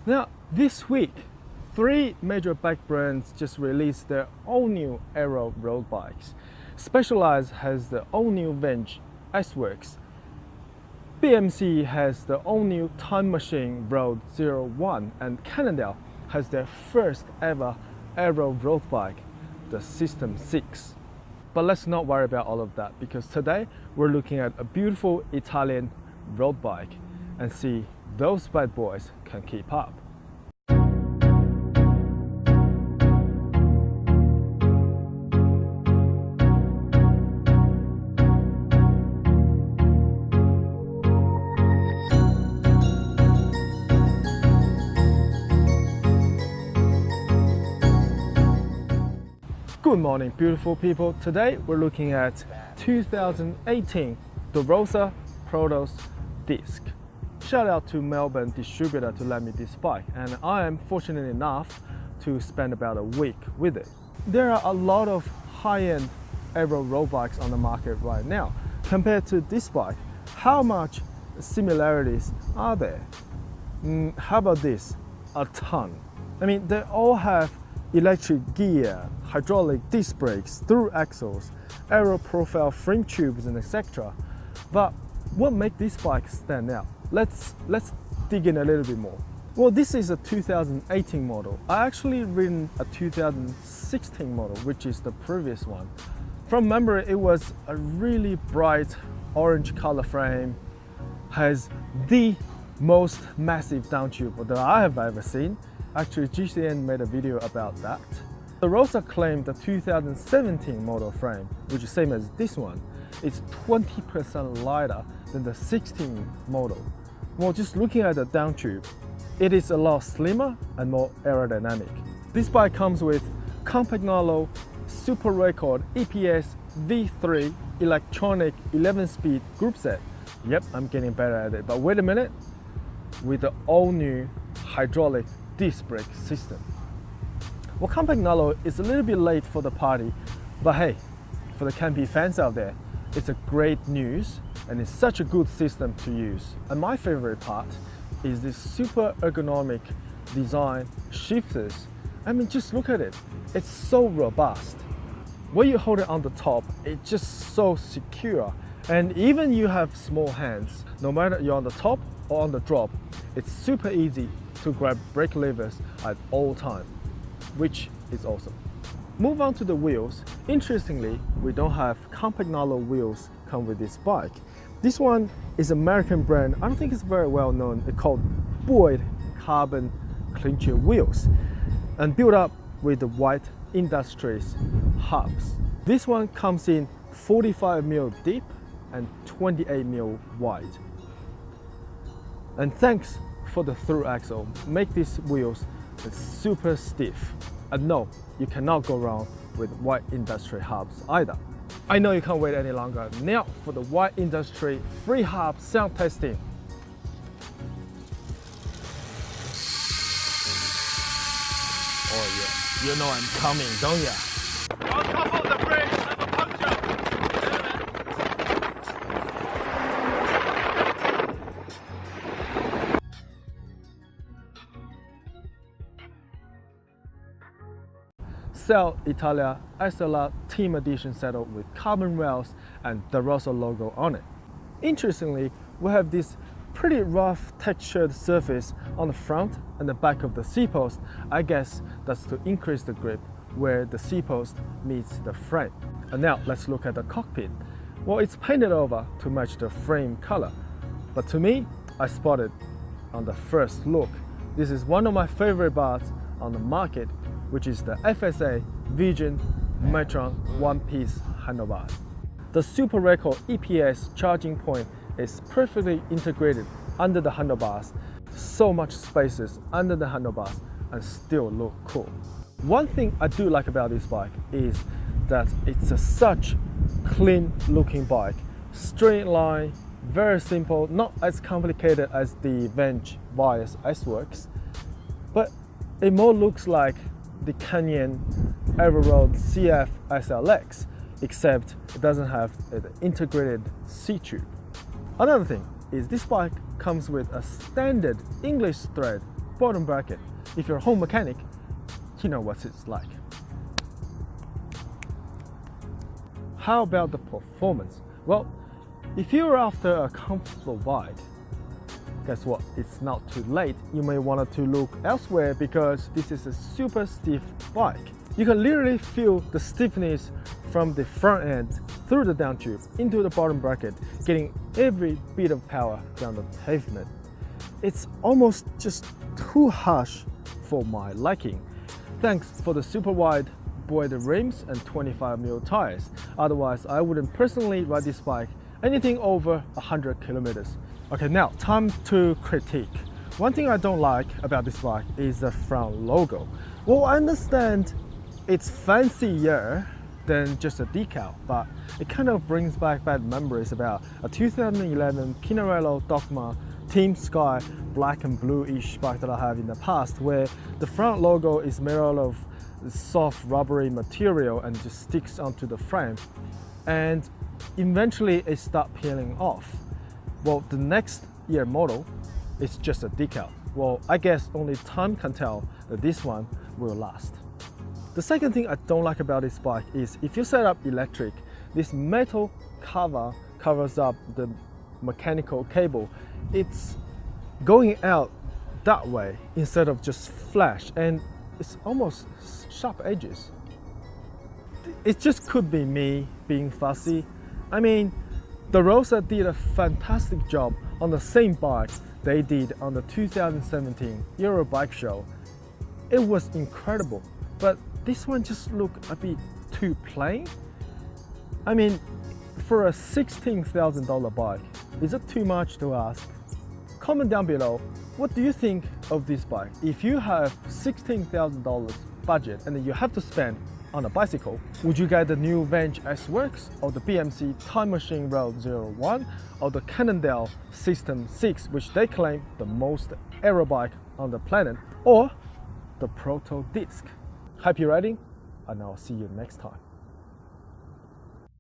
Now, this week, 3 major bike brands just released their all-new aero road bikes. Specialized has the all-new Venge S-Works. BMC has the all-new Time Machine Road 01, and Cannondale has their first ever aero road bike, the System 6. But let's not worry about all of that, because today we're looking at a beautiful Italian road bike and see those bad boys can keep up. Good morning, beautiful people. Today we're looking at 2018 the Rosa Protos Disc. Shout out to Melbourne distributor to lend me this bike, and I am fortunate enough to spend about a week with it. There are a lot of high-end aero road bikes on the market right now. Compared to this bike, how much similarities are there? How about this? A ton. I mean, they all have electric gear, hydraulic disc brakes, through axles, aero profile frame tubes, and etc. But what makes this bike stand out? Let's dig in a little bit more. Well, this is a 2018 model. I actually ridden a 2016 model, which is the previous one. From memory, it was a really bright orange color frame, has the most massive down tube that I have ever seen. Actually, GCN made a video about that. The Rosa claimed the 2017 model frame, which is same as this one, is 20% lighter than the 16 model. Well, just looking at the down tube, it is a lot slimmer and more aerodynamic. This bike comes with Campagnolo Super Record EPS V3 electronic 11-speed Groupset. Yep, I'm getting better at it, but wait a minute, with the all-new hydraulic disc brake system. Well, Campagnolo is a little bit late for the party, but hey, for the campy fans out there, it's a great news and it's such a good system to use. And my favorite part is this super ergonomic design shifters. I mean, just look at it. It's so robust. When you hold it on the top, it's just so secure. And even you have small hands, no matter you're on the top or on the drop, it's super easy to grab brake levers at all time, which is awesome. Move on to the wheels. Interestingly, we don't have Campagnolo wheels come with this bike. This one is an American brand. I don't think it's very well known. It's called Boyd carbon clincher wheels and built up with the White Industries hubs. This one comes in 45mm deep and 28mm wide. And thanks for the through axle, make these wheels super stiff. And no, you cannot go wrong with White Industry hubs either. I know you can't wait any longer. Now for the White Industry free hub sound testing. Oh yeah, you know I'm coming, don't ya? On top of the brakes, have a puncture. Selle Italia SLR Team Edition saddle with carbon rails and the Rosa logo on it. Interestingly, we have this pretty rough textured surface on the front and the back of the seat post. I guess that's to increase the grip where the seat post meets the frame. And now let's look at the cockpit. Well, it's painted over to match the frame color, but to me, I spotted on the first look, this is one of my favorite bars on the market, which is the FSA Vision Metron one-piece handlebars. The Super Record EPS charging point is perfectly integrated under the handlebars. So much spaces under the handlebars and still look cool. One thing I do like about this bike is that it's such clean looking bike. Straight line, very simple, not as complicated as the Venge Vios S-Works, but it more looks like the Canyon Aero Road CF SLX, except it doesn't have an integrated seat tube. Another thing is this bike comes with a standard English thread bottom bracket. If you're a home mechanic, you know what it's like. How about the performance? Well, if you're after a comfortable bike, guess what? It's not too late. You may want to look elsewhere because this is a super stiff bike. You can literally feel the stiffness from the front end through the down tube into the bottom bracket, getting every bit of power down the pavement. It's almost just too harsh for my liking. Thanks for the super wide buoyed rims and 25mm tires. Otherwise, I wouldn't personally ride this bike anything over 100 kilometers. Okay, now time to critique. One thing I don't like about this bike is the front logo. Well, I understand it's fancier than just a decal, but it kind of brings back bad memories about a 2011 Pinarello Dogma Team Sky black and blue-ish bike that I have in the past, where the front logo is made out of soft rubbery material and just sticks onto the frame, and eventually it starts peeling off. Well, the next year model is just a decal. Well, I guess only time can tell that this one will last. The second thing I don't like about this bike is if you set up electric, this metal cover covers up the mechanical cable. It's going out that way instead of just flash, and it's almost sharp edges. It just could be me being fussy. I mean, the Rosa did a fantastic job on the same bike they did on the 2017 Euro Bike Show. It was incredible, but this one just looked a bit too plain. I mean, for a $16,000 bike, is it too much to ask? Comment down below, what do you think of this bike? If you have $16,000 budget and then you have to spend on a bicycle, would you get the new Venge S-Works or the BMC Time Machine Road 01 or the Cannondale System 6, which they claim the most aero bike on the planet, or the Protos Disc? Happy riding, and I'll see you next time.